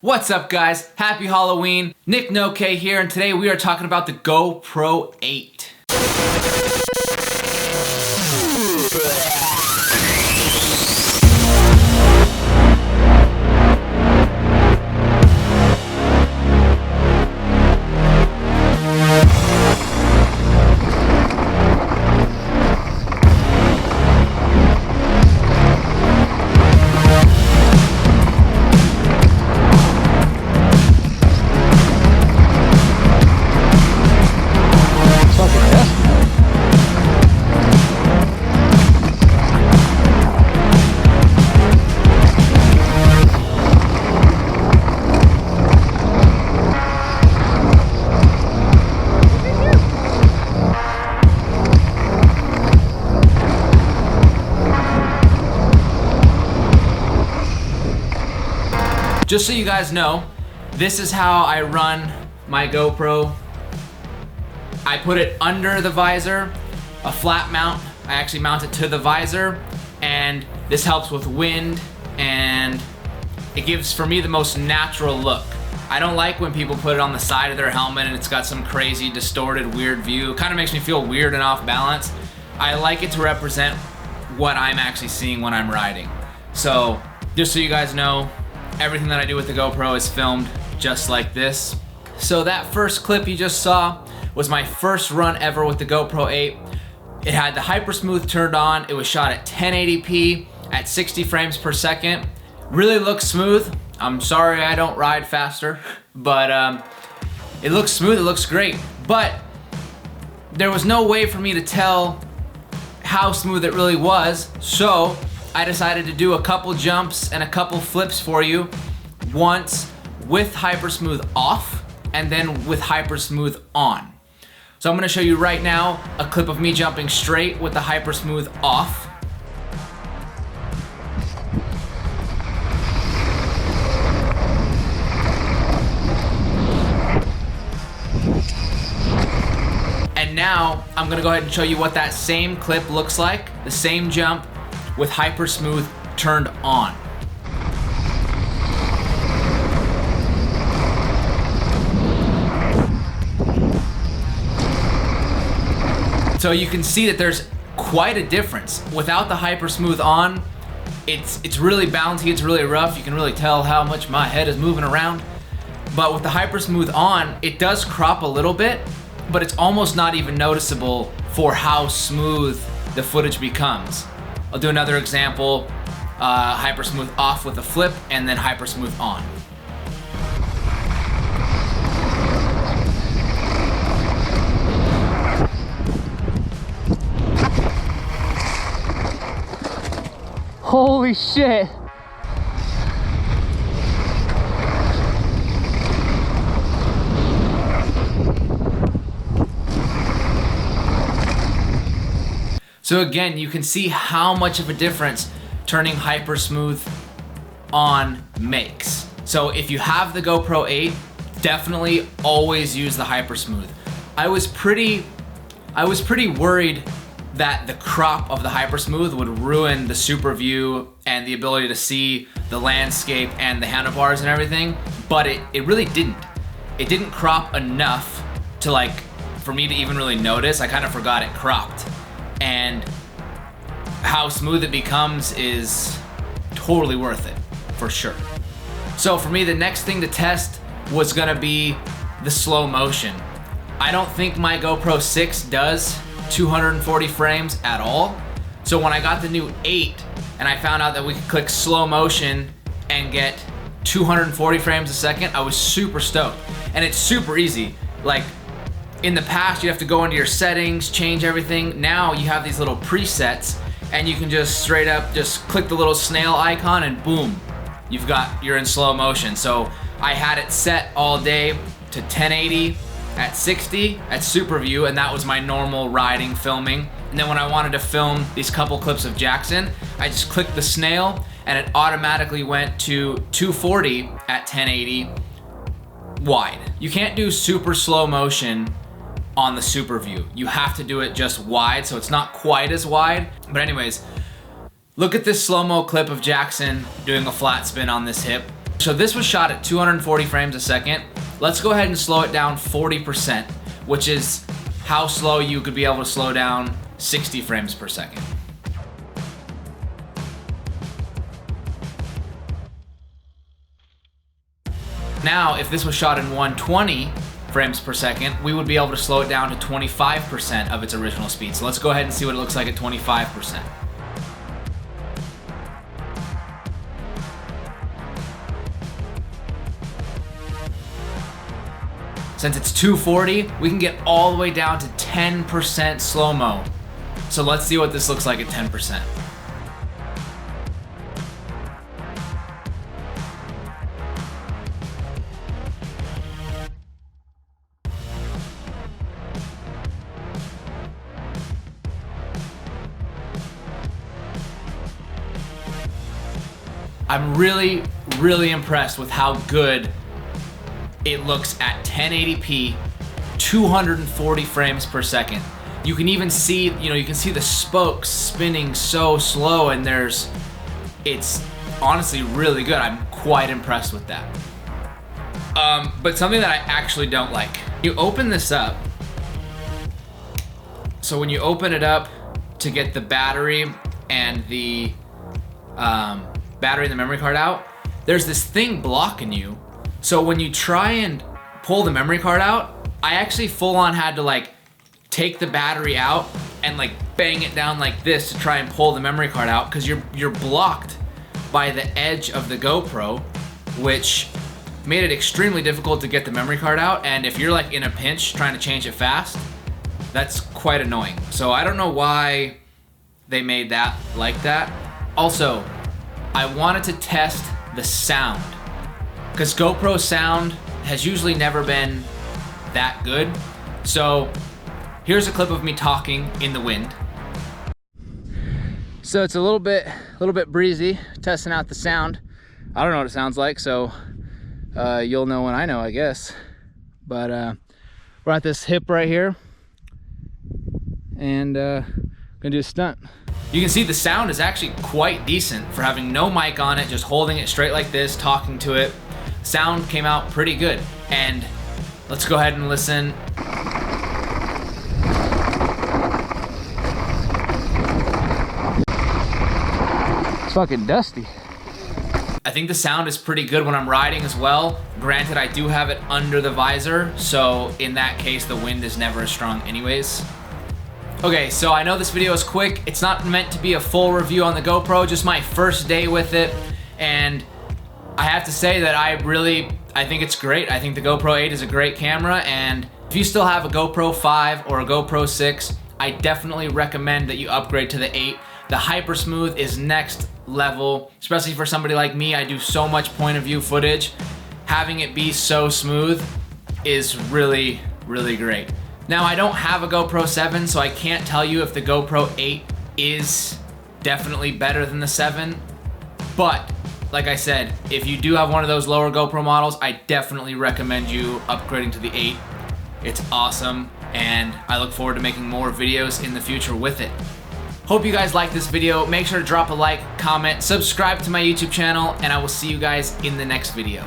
What's up guys? Happy Halloween. Nick No K here, and today we are talking about the GoPro 8. Just so you guys know, this is how I run my GoPro. I put it under the visor, a flat mount. I actually mount it to the visor, and this helps with wind, and it gives, for me, the most natural look. I don't like when people put it on the side of their helmet and it's got some crazy, distorted, weird view. It kind of makes me feel weird and off balance. I like it to represent what I'm actually seeing when I'm riding. So, just so you guys know, everything that I do with the GoPro is filmed just like this. So that first clip you just saw was my first run ever with the GoPro 8. It had the HyperSmooth turned on. It was shot at 1080p at 60 frames per second. Really looks smooth. I'm sorry I don't ride faster, but it looks smooth, it looks great. But there was no way for me to tell how smooth it really was, so I decided to do a couple jumps and a couple flips for you. Once with HyperSmooth off and then with HyperSmooth on. So I'm gonna show you right now a clip of me jumping straight with the HyperSmooth off. And now I'm gonna go ahead and show you what that same clip looks like, the same jump with HyperSmooth turned on. So you can see that there's quite a difference. Without the HyperSmooth on, it's really bouncy, it's really rough. You can really tell how much my head is moving around. But with the HyperSmooth on, it does crop a little bit, but it's almost not even noticeable for how smooth the footage becomes. I'll do another example, HyperSmooth off with a flip and then HyperSmooth on. Holy shit! So again, you can see how much of a difference turning HyperSmooth on makes. So if you have the GoPro 8, definitely always use the HyperSmooth. I was pretty worried that the crop of the HyperSmooth would ruin the super view and the ability to see the landscape and the handlebars and everything, but it really didn't. It didn't crop enough to for me to even really notice. I kind of forgot it cropped. And how smooth it becomes is totally worth it, for sure. So for me, the next thing to test was gonna be the slow motion. I don't think my GoPro 6 does 240 frames at all. So when I got the new 8 and I found out that we could click slow motion and get 240 frames a second, I was super stoked. And it's super easy. In the past, you have to go into your settings, change everything. Now you have these little presets and you can just straight up just click the little snail icon and boom, you're in slow motion. So I had it set all day to 1080 at 60 at super view, and that was my normal riding filming. And then when I wanted to film these couple clips of Jackson, I just clicked the snail and it automatically went to 240 at 1080 wide. You can't do super slow motion on the super view. You have to do it just wide, so it's not quite as wide. But anyways, look at this slow-mo clip of Jackson doing a flat spin on this hip. So this was shot at 240 frames a second. Let's go ahead and slow it down 40%, which is how slow you could be able to slow down 60 frames per second. Now, if this was shot in 120 frames per second, we would be able to slow it down to 25% of its original speed. So let's go ahead and see what it looks like at 25%. Since it's 240, we can get all the way down to 10% slow-mo. So let's see what this looks like at 10%. I'm really, really impressed with how good it looks at 1080p, 240 frames per second. You can even see, you can see the spokes spinning so slow, and it's honestly really good. I'm quite impressed with that. But something that I actually don't like. You open this up. So when you open it up to get the battery and the memory card out, there's this thing blocking you. So when you try and pull the memory card out, I actually full on had to like take the battery out and like bang it down like this to try and pull the memory card out, because you're blocked by the edge of the GoPro, which made it extremely difficult to get the memory card out. And if you're like in a pinch trying to change it fast, that's quite annoying. So I don't know why they made that like that. Also, I wanted to test the sound, because GoPro sound has usually never been that good. So here's a clip of me talking in the wind. So it's a little bit breezy, testing out the sound. I don't know what it sounds like, so you'll know when I know, I guess. But we're at this hip right here, and gonna do a stunt. You can see the sound is actually quite decent for having no mic on it, just holding it straight like this, talking to it. Sound came out pretty good. And let's go ahead and listen. It's fucking dusty. I think the sound is pretty good when I'm riding as well. Granted, I do have it under the visor, so in that case, the wind is never as strong anyways. Okay, so I know this video is quick. It's not meant to be a full review on the GoPro, just my first day with it. And I have to say that I think it's great. I think the GoPro 8 is a great camera, and if you still have a GoPro 5 or a GoPro 6, I definitely recommend that you upgrade to the 8. The HyperSmooth is next level, especially for somebody like me. I do so much point of view footage. Having it be so smooth is really, really great. Now, I don't have a GoPro 7, so I can't tell you if the GoPro 8 is definitely better than the 7, but like I said, if you do have one of those lower GoPro models, I definitely recommend you upgrading to the 8. It's awesome, and I look forward to making more videos in the future with it. Hope you guys liked this video. Make sure to drop a like, comment, subscribe to my YouTube channel, and I will see you guys in the next video.